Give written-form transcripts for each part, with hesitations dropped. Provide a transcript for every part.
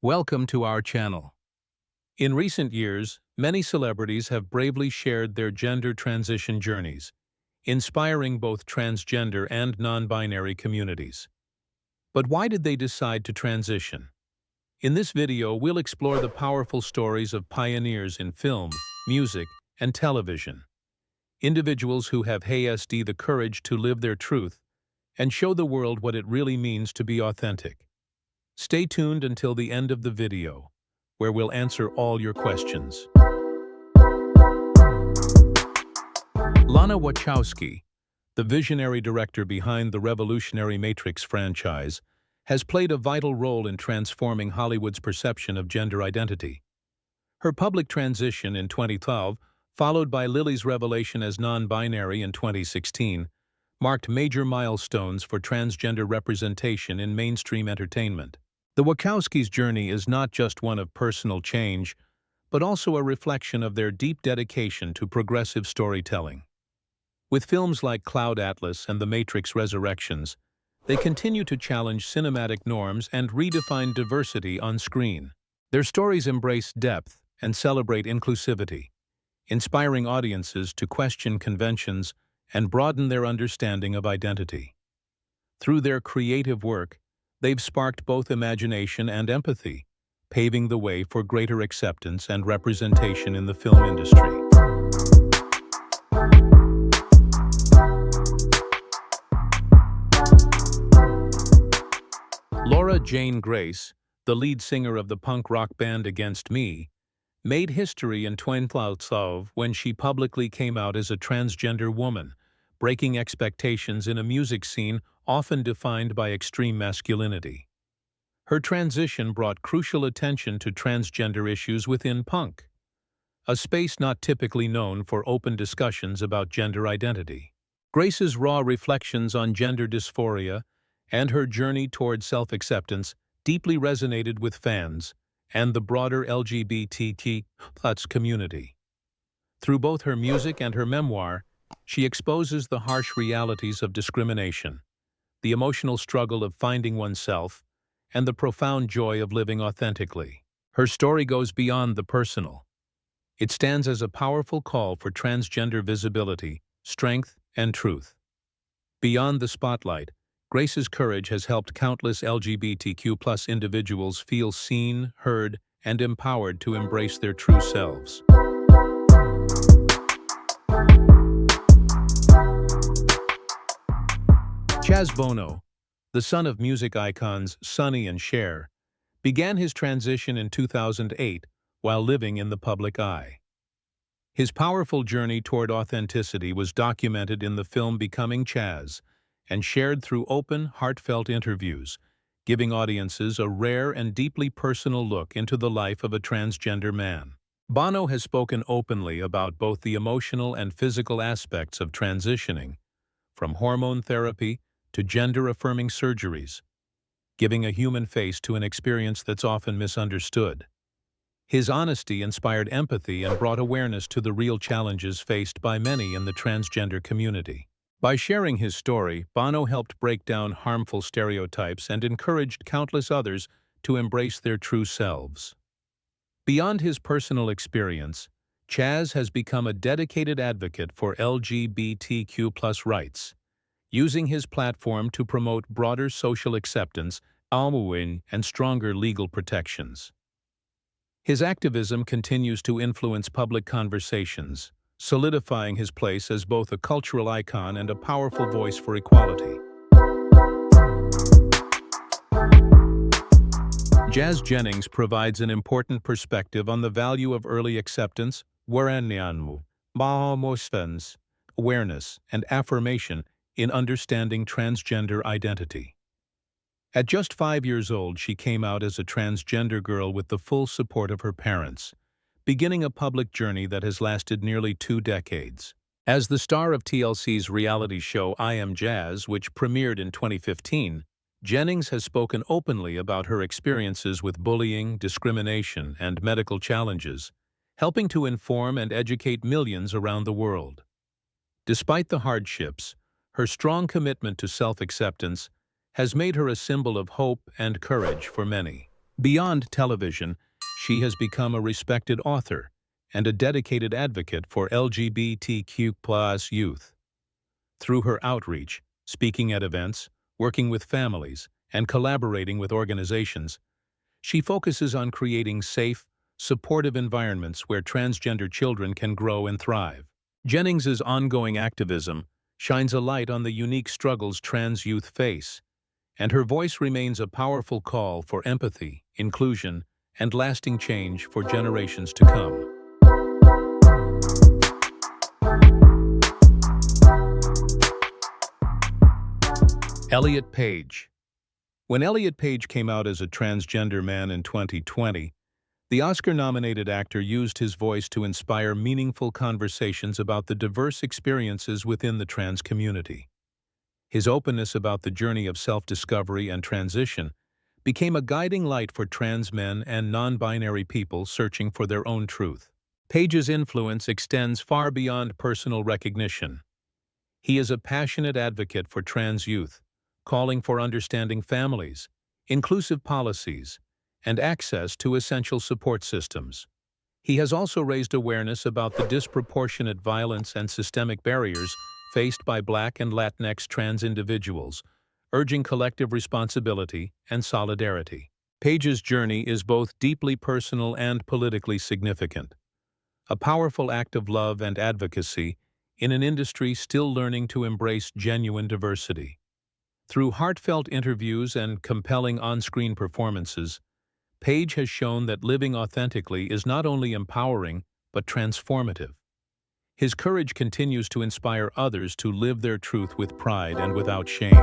Welcome to our channel. In recent years, many celebrities have bravely shared their gender transition journeys, inspiring both transgender and non-binary communities. But why did they decide to transition? In this video, we'll explore the powerful stories of pioneers in film, music, and television. Individuals who have had the courage to live their truth and show the world what it really means to be authentic. Stay tuned until the end of the video, where we'll answer all your questions. Lana Wachowski, the visionary director behind the revolutionary Matrix franchise, has played a vital role in transforming Hollywood's perception of gender identity. Her public transition in 2012, followed by Lily's revelation as non-binary in 2016, marked major milestones for transgender representation in mainstream entertainment. The Wachowskis' journey is not just one of personal change, but also a reflection of their deep dedication to progressive storytelling. With films like Cloud Atlas and The Matrix Resurrections, they continue to challenge cinematic norms and redefine diversity on screen. Their stories embrace depth and celebrate inclusivity, inspiring audiences to question conventions and broaden their understanding of identity. Through their creative work, they've sparked both imagination and empathy, paving the way for greater acceptance and representation in the film industry. Laura Jane Grace, the lead singer of the punk rock band Against Me, made history in 2012 when she publicly came out as a transgender woman, breaking expectations in a music scene often defined by extreme masculinity. Her transition brought crucial attention to transgender issues within punk, a space not typically known for open discussions about gender identity. Grace's raw reflections on gender dysphoria and her journey toward self-acceptance deeply resonated with fans and the broader LGBTQ+ community. Through both her music and her memoir, she exposes the harsh realities of discrimination, the emotional struggle of finding oneself, and the profound joy of living authentically. Her story goes beyond the personal. It stands as a powerful call for transgender visibility, strength, and truth. Beyond the spotlight, Grace's courage has helped countless LGBTQ+ individuals feel seen, heard, and empowered to embrace their true selves. Chaz Bono, the son of music icons Sonny and Cher, began his transition in 2008 while living in the public eye. His powerful journey toward authenticity was documented in the film Becoming Chaz and shared through open, heartfelt interviews, giving audiences a rare and deeply personal look into the life of a transgender man. Bono has spoken openly about both the emotional and physical aspects of transitioning, from hormone therapy to gender-affirming surgeries, giving a human face to an experience that's often misunderstood. His honesty inspired empathy and brought awareness to the real challenges faced by many in the transgender community. By sharing his story, Bono helped break down harmful stereotypes and encouraged countless others to embrace their true selves. Beyond his personal experience, Chaz has become a dedicated advocate for LGBTQ+ rights, using his platform to promote broader social acceptance, and stronger legal protections. His activism continues to influence public conversations, solidifying his place as both a cultural icon and a powerful voice for equality. Jennings provides an important perspective on the value of early acceptance, awareness, and affirmation in understanding transgender identity. At just 5 years old, she came out as a transgender girl with the full support of her parents, beginning a public journey that has lasted nearly 2 decades. As the star of TLC's reality show I Am Jazz, which premiered in 2015, Jennings has spoken openly about her experiences with bullying, discrimination, and medical challenges, helping to inform and educate millions around the world. Despite the hardships, her strong commitment to self-acceptance has made her a symbol of hope and courage for many. Beyond television, she has become a respected author and a dedicated advocate for LGBTQ+ youth. Through her outreach, speaking at events, working with families, and collaborating with organizations, she focuses on creating safe, supportive environments where transgender children can grow and thrive. Jennings's ongoing activism shines a light on the unique struggles trans youth face, and her voice remains a powerful call for empathy, inclusion, and lasting change for generations to come. Elliot Paige. When Elliot Paige came out as a transgender man in 2020, the Oscar-nominated actor used his voice to inspire meaningful conversations about the diverse experiences within the trans community. His openness about the journey of self-discovery and transition became a guiding light for trans men and non-binary people searching for their own truth. Paige's influence extends far beyond personal recognition. He is a passionate advocate for trans youth, calling for understanding families, inclusive policies, and access to essential support systems. He has also raised awareness about the disproportionate violence and systemic barriers faced by Black and Latinx trans individuals, urging collective responsibility and solidarity. Paige's journey is both deeply personal and politically significant, a powerful act of love and advocacy in an industry still learning to embrace genuine diversity. Through heartfelt interviews and compelling on-screen performances, Paige has shown that living authentically is not only empowering, but transformative. His courage continues to inspire others to live their truth with pride and without shame.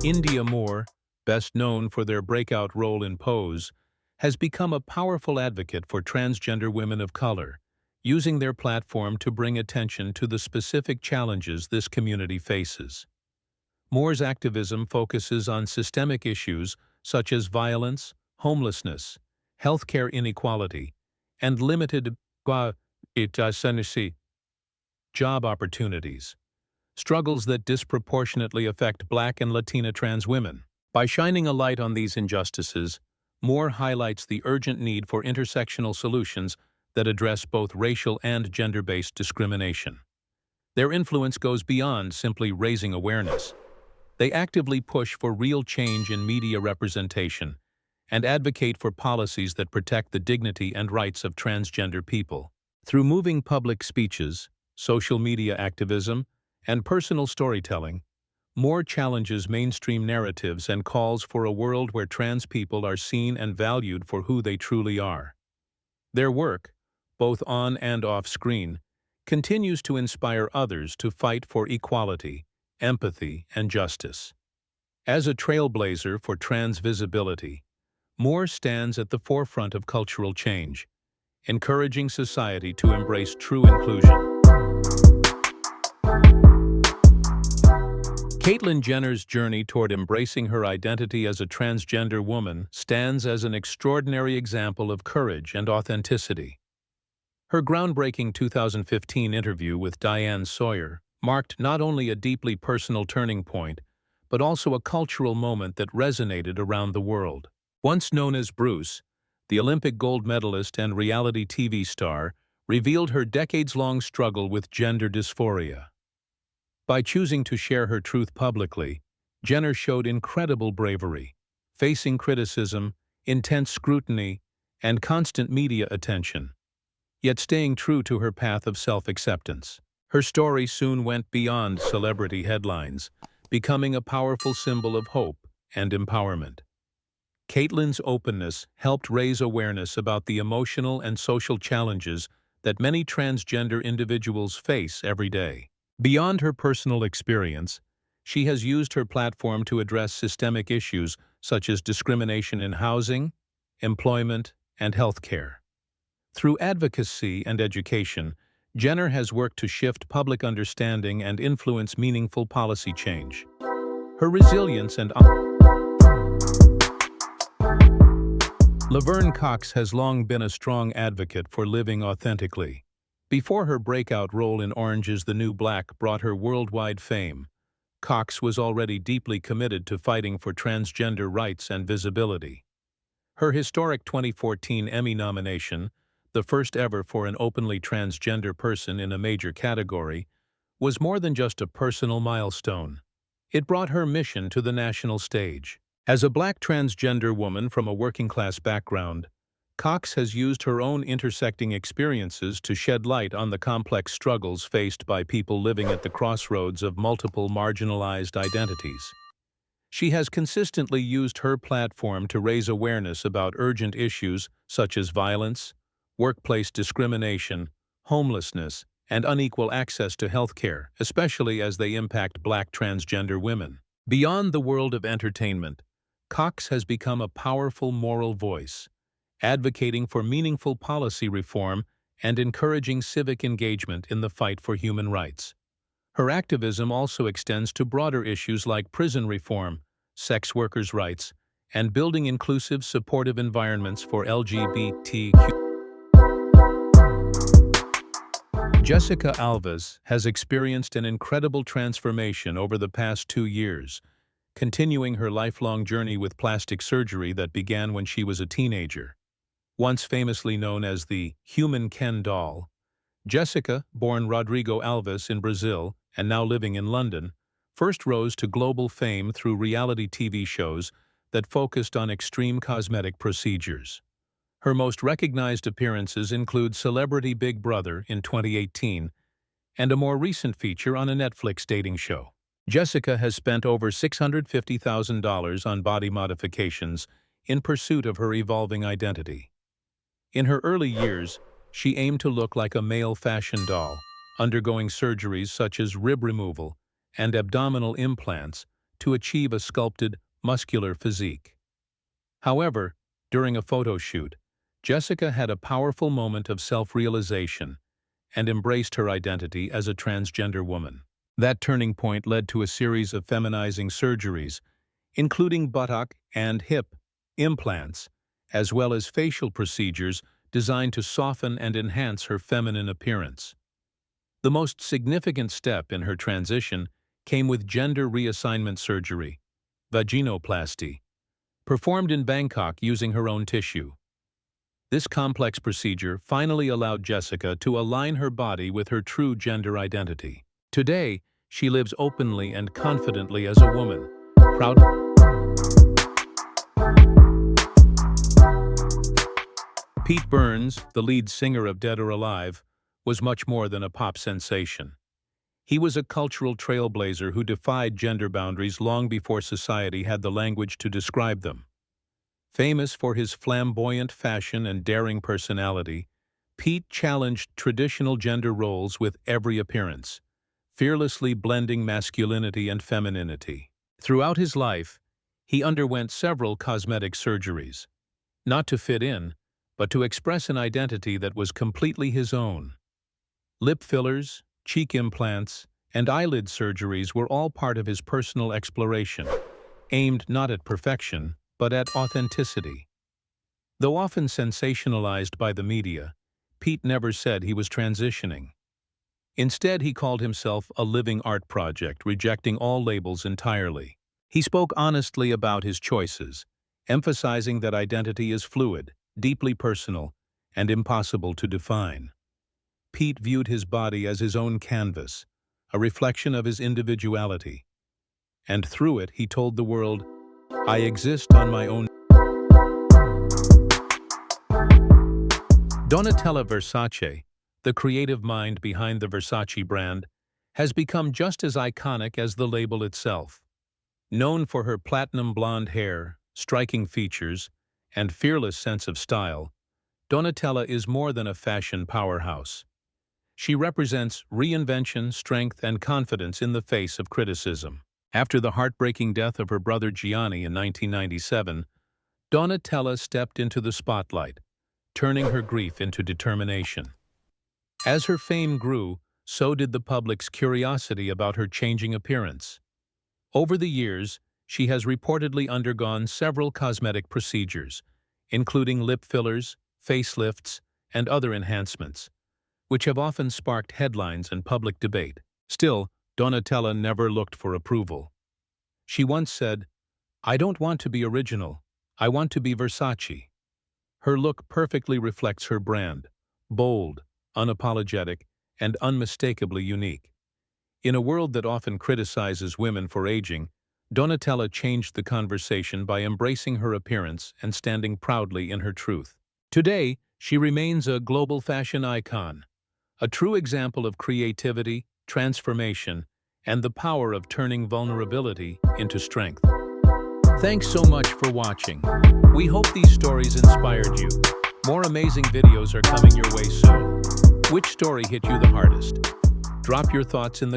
India Moore, best known for their breakout role in Pose, has become a powerful advocate for transgender women of color, using their platform to bring attention to the specific challenges this community faces. Moore's activism focuses on systemic issues such as violence, homelessness, healthcare inequality, and limited job opportunities, struggles that disproportionately affect Black and Latina trans women. By shining a light on these injustices, Moore highlights the urgent need for intersectional solutions that address both racial and gender-based discrimination. Their influence goes beyond simply raising awareness. They actively push for real change in media representation and advocate for policies that protect the dignity and rights of transgender people. Through moving public speeches, social media activism, and personal storytelling, Moore challenges mainstream narratives and calls for a world where trans people are seen and valued for who they truly are. Their work, both on and off screen, continues to inspire others to fight for equality, empathy, and justice. As a trailblazer for trans visibility, Moore stands at the forefront of cultural change, encouraging society to embrace true inclusion. Caitlyn Jenner's journey toward embracing her identity as a transgender woman stands as an extraordinary example of courage and authenticity. Her groundbreaking 2015 interview with Diane Sawyer marked not only a deeply personal turning point, but also a cultural moment that resonated around the world. Once known as Bruce, the Olympic gold medalist and reality TV star revealed her decades-long struggle with gender dysphoria. By choosing to share her truth publicly, Jenner showed incredible bravery, facing criticism, intense scrutiny, and constant media attention, yet staying true to her path of self-acceptance. Her story soon went beyond celebrity headlines, becoming a powerful symbol of hope and empowerment. Caitlyn's openness helped raise awareness about the emotional and social challenges that many transgender individuals face every day. Beyond her personal experience, she has used her platform to address systemic issues such as discrimination in housing, employment, and healthcare. Through advocacy and education, Jenner has worked to shift public understanding and influence meaningful policy change. Her resilience and Laverne Cox has long been a strong advocate for living authentically. Before her breakout role in Orange is the New Black brought her worldwide fame, Cox was already deeply committed to fighting for transgender rights and visibility. Her historic 2014 Emmy nomination, the first ever for an openly transgender person in a major category, was more than just a personal milestone. It brought her mission to the national stage. As a Black transgender woman from a working-class background, Cox has used her own intersecting experiences to shed light on the complex struggles faced by people living at the crossroads of multiple marginalized identities. She has consistently used her platform to raise awareness about urgent issues such as violence, workplace discrimination, homelessness, and unequal access to healthcare, especially as they impact Black transgender women. Beyond the world of entertainment, Cox has become a powerful moral voice, advocating for meaningful policy reform and encouraging civic engagement in the fight for human rights. Her activism also extends to broader issues like prison reform, sex workers' rights, and building inclusive, supportive environments for LGBTQ. Jessica Alves has experienced an incredible transformation over the past 2 years, continuing her lifelong journey with plastic surgery that began when she was a teenager. Once famously known as the Human Ken doll, Jessica, born Rodrigo Alves in Brazil and now living in London, first rose to global fame through reality TV shows that focused on extreme cosmetic procedures. Her most recognized appearances include Celebrity Big Brother in 2018 and a more recent feature on a Netflix dating show. Jessica has spent over $650,000 on body modifications in pursuit of her evolving identity. In her early years, she aimed to look like a male fashion doll, undergoing surgeries such as rib removal and abdominal implants to achieve a sculpted, muscular physique. However, during a photo shoot, Jessica had a powerful moment of self-realization and embraced her identity as a transgender woman. That turning point led to a series of feminizing surgeries, including buttock and hip implants, as well as facial procedures designed to soften and enhance her feminine appearance. The most significant step in her transition came with gender reassignment surgery, vaginoplasty, performed in Bangkok using her own tissue. This complex procedure finally allowed Jessica to align her body with her true gender identity. Today, she lives openly and confidently as a woman, proud. Pete Burns, the lead singer of Dead or Alive, was much more than a pop sensation. He was a cultural trailblazer who defied gender boundaries long before society had the language to describe them. Famous for his flamboyant fashion and daring personality, Pete challenged traditional gender roles with every appearance, fearlessly blending masculinity and femininity. Throughout his life, he underwent several cosmetic surgeries, not to fit in, but to express an identity that was completely his own. Lip fillers, cheek implants, and eyelid surgeries were all part of his personal exploration, aimed not at perfection, but at authenticity. Though often sensationalized by the media, Pete never said he was transitioning. Instead, he called himself a living art project, rejecting all labels entirely. He spoke honestly about his choices, emphasizing that identity is fluid, deeply personal, and impossible to define. Pete viewed his body as his own canvas, a reflection of his individuality. And through it, he told the world, "I exist on my own." Donatella Versace, the creative mind behind the Versace brand, has become just as iconic as the label itself. Known for her platinum blonde hair, striking features, and fearless sense of style, Donatella is more than a fashion powerhouse. She represents reinvention, strength, and confidence in the face of criticism. After the heartbreaking death of her brother Gianni in 1997, Donatella stepped into the spotlight, turning her grief into determination. As her fame grew, so did the public's curiosity about her changing appearance. Over the years, she has reportedly undergone several cosmetic procedures, including lip fillers, facelifts, and other enhancements, which have often sparked headlines and public debate. Still, Donatella never looked for approval. She once said, "I don't want to be original, I want to be Versace." Her look perfectly reflects her brand, bold, unapologetic, and unmistakably unique. In a world that often criticizes women for aging, Donatella changed the conversation by embracing her appearance and standing proudly in her truth. Today, she remains a global fashion icon, a true example of creativity, transformation, and the power of turning vulnerability into strength. Thanks so much for watching. We hope these stories inspired you. More amazing videos are coming your way soon. Which story hit you the hardest? Drop your thoughts in the